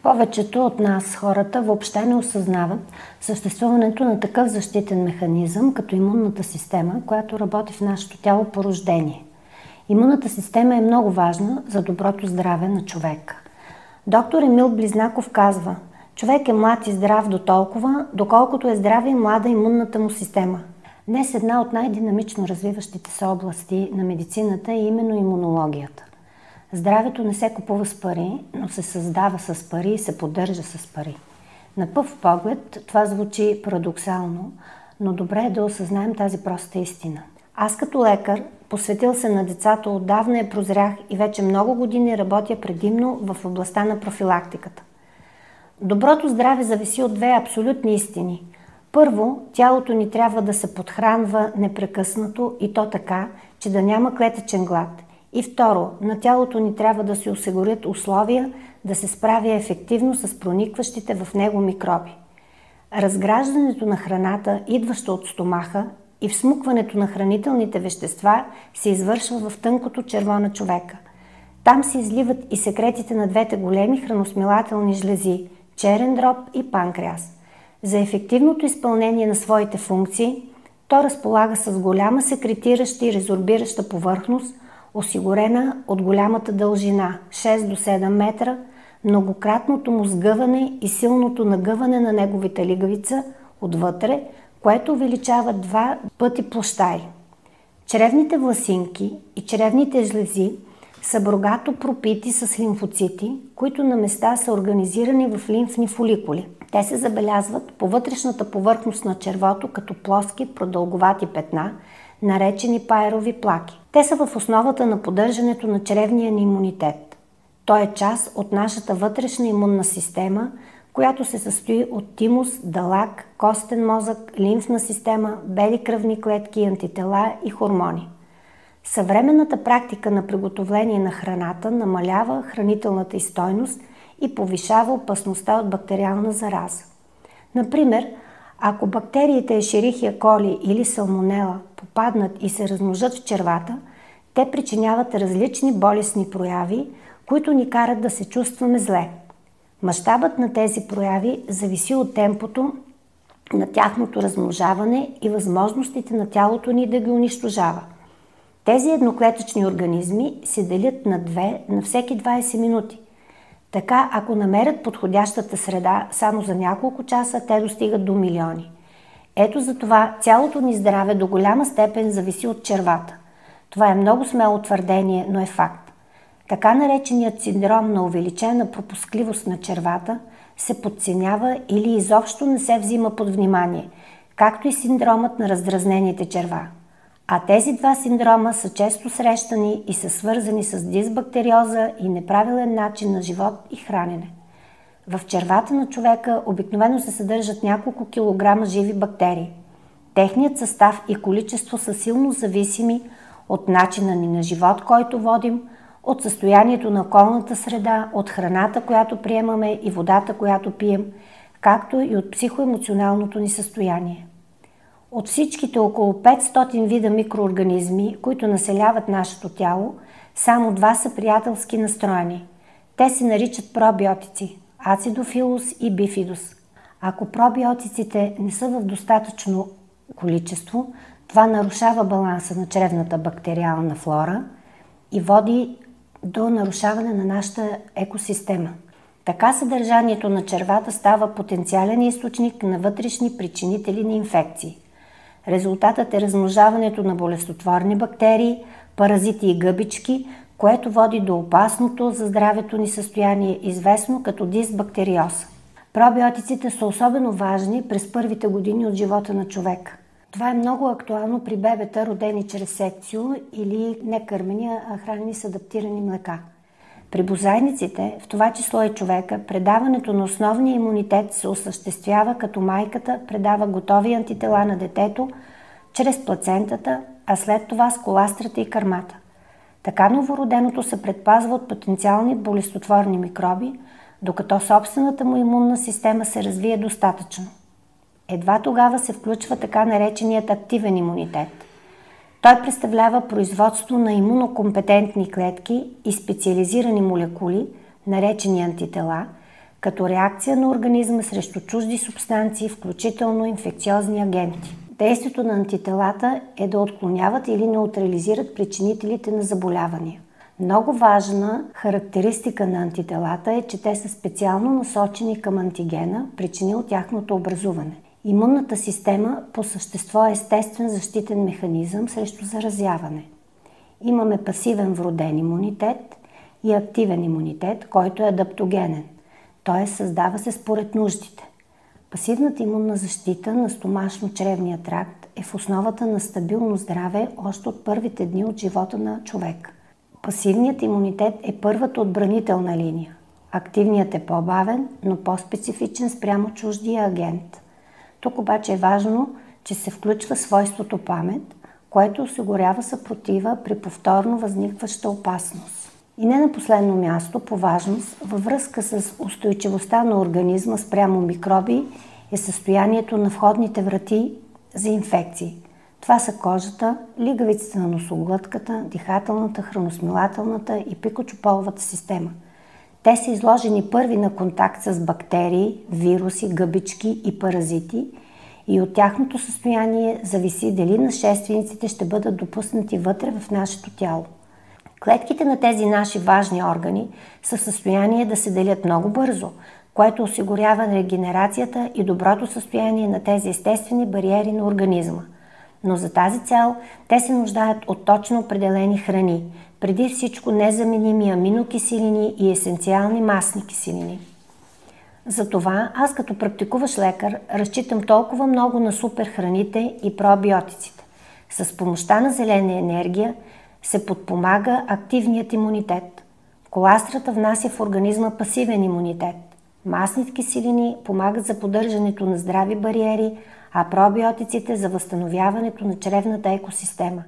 Повечето от нас, хората, въобще не осъзнават съществуването на такъв защитен механизъм, като имунната система, която работи в нашето тяло по рождение. Имунната система е много важна за доброто здраве на човека. Доктор Емил Близнаков казва: човек е млад и здрав до толкова, доколкото е здрава и млада имунната му система. Днес една от най-динамично развиващите се области на медицината е именно имунологията. Здравето не се купува с пари, но се създава с пари и се поддържа с пари. На пръв поглед това звучи парадоксално, но добре е да осъзнаем тази проста истина. Аз като лекар, посветил се на децата, отдавна я прозрях и вече много години работя предимно в областта на профилактиката. Доброто здраве зависи от две абсолютни истини. Първо, тялото ни трябва да се подхранва непрекъснато и то така, че да няма клетъчен глад. И второ, на тялото ни трябва да се осигурят условия да се справя ефективно с проникващите в него микроби. Разграждането на храната, идваща от стомаха, и всмукването на хранителните вещества се извършва в тънкото черво на човека. Там се изливат и секретите на двете големи храносмилателни жлези – черен дроб и панкреас. За ефективното изпълнение на своите функции, то разполага с голяма секретираща и резорбираща повърхност, осигурена от голямата дължина – 6 до 7 метра, многократното му сгъване и силното нагъване на неговите лигавица отвътре, което увеличава 2 пъти площта й. Чревните власинки и чревните жлези са богато пропити с лимфоцити, които на места са организирани в лимфни фоликули. Те се забелязват по вътрешната повърхност на червото като плоски, продълговати петна, наречени пайрови плаки. Те са в основата на поддържането на чревния ни имунитет. Той е част от нашата вътрешна имунна система, която се състои от тимус, далак, костен мозък, лимфна система, бели кръвни клетки, антитела и хормони. Съвременната практика на приготовление на храната намалява хранителната й стойност и повишава опасността от бактериална зараза. Например, ако бактериите Escherichia coli или салмонела попаднат и се размножат в червата, те причиняват различни болестни прояви, които ни карат да се чувстваме зле. Мащабът на тези прояви зависи от темпото на тяхното размножаване и възможностите на тялото ни да ги унищожава. Тези едноклетъчни организми се делят на 2 на всеки 20 минути. Така, ако намерят подходящата среда, само за няколко часа те достигат до милиони. Ето за това цялото ни здраве до голяма степен зависи от червата. Това е много смело твърдение, но е факт. Така нареченият синдром на увеличена пропускливост на червата се подценява или изобщо не се взима под внимание, както и синдромът на раздразнените черва. А тези два синдрома са често срещани и са свързани с дисбактериоза и неправилен начин на живот и хранене. В червата на човека обикновено се съдържат няколко килограма живи бактерии. Техният състав и количество са силно зависими от начина ни на живот, който водим, от състоянието на околната среда, от храната, която приемаме и водата, която пием, както и от психоемоционалното ни състояние. От всичките около 500 вида микроорганизми, които населяват нашето тяло, само 2 са приятелски настроени. Те се наричат пробиотици – ацидофилус и бифидус. Ако пробиотиците не са в достатъчно количество, това нарушава баланса на чревната бактериална флора и води до нарушаване на нашата екосистема. Така съдържанието на червата става потенциален източник на вътрешни причинители на инфекции. Резултатът е размножаването на болестотворни бактерии, паразити и гъбички, което води до опасното за здравето ни състояние, известно като дисбактериоза. Пробиотиците са особено важни през първите години от живота на човека. Това е много актуално при бебета, родени чрез секцио или некърмени, а хранени с адаптирани млека. При бозайниците, в това число и човека, предаването на основния имунитет се осъществява като майката предава готови антитела на детето чрез плацентата, а след това с коластрата и кърмата. Така новороденото се предпазва от потенциални болестотворни микроби, докато собствената му имунна система се развие достатъчно. Едва тогава се включва така нареченият активен имунитет. Той представлява производство на имунокомпетентни клетки и специализирани молекули, наречени антитела, като реакция на организма срещу чужди субстанции, включително инфекциозни агенти. Действието на антителата е да отклоняват или неутрализират причинителите на заболявания. Много важна характеристика на антителата е, че те са специално насочени към антигена, причинил тяхното образуване. Имунната система по същество е естествен защитен механизъм срещу заразяване. Имаме пасивен вроден имунитет и активен имунитет, който е адаптогенен, т.е. създава се според нуждите. Пасивната имунна защита на стомашно-чревния тракт е в основата на стабилно здраве още от първите дни от живота на човек. Пасивният имунитет е първата отбранителна линия. Активният е по-бавен, но по-специфичен спрямо чуждия агент. Тук обаче е важно, че се включва свойството памет, което осигурява съпротива при повторно възникваща опасност. И не на последно място по важност, във връзка с устойчивостта на организма спрямо микроби е състоянието на входните врати за инфекции. Това са кожата, лигавиците на носоглътката, дихателната, храносмилателната и пикочополовата система. Те са изложени първи на контакт с бактерии, вируси, гъбички и паразити и от тяхното състояние зависи дали нашествениците ще бъдат допуснати вътре в нашето тяло. Клетките на тези наши важни органи са в състояние да се делят много бързо, което осигурява регенерацията и доброто състояние на тези естествени бариери на организма. Но за тази цел те се нуждаят от точно определени храни, преди всичко незаменими аминокиселини и есенциални масни киселини. Затова аз като практикуващ лекар разчитам толкова много на суперхраните и пробиотиците. С помощта на зелена енергия се подпомага активният имунитет. Коластрата внася в организма пасивен имунитет. Масните киселини помагат за поддържането на здрави бариери, а пробиотиците за възстановяването на чревната екосистема.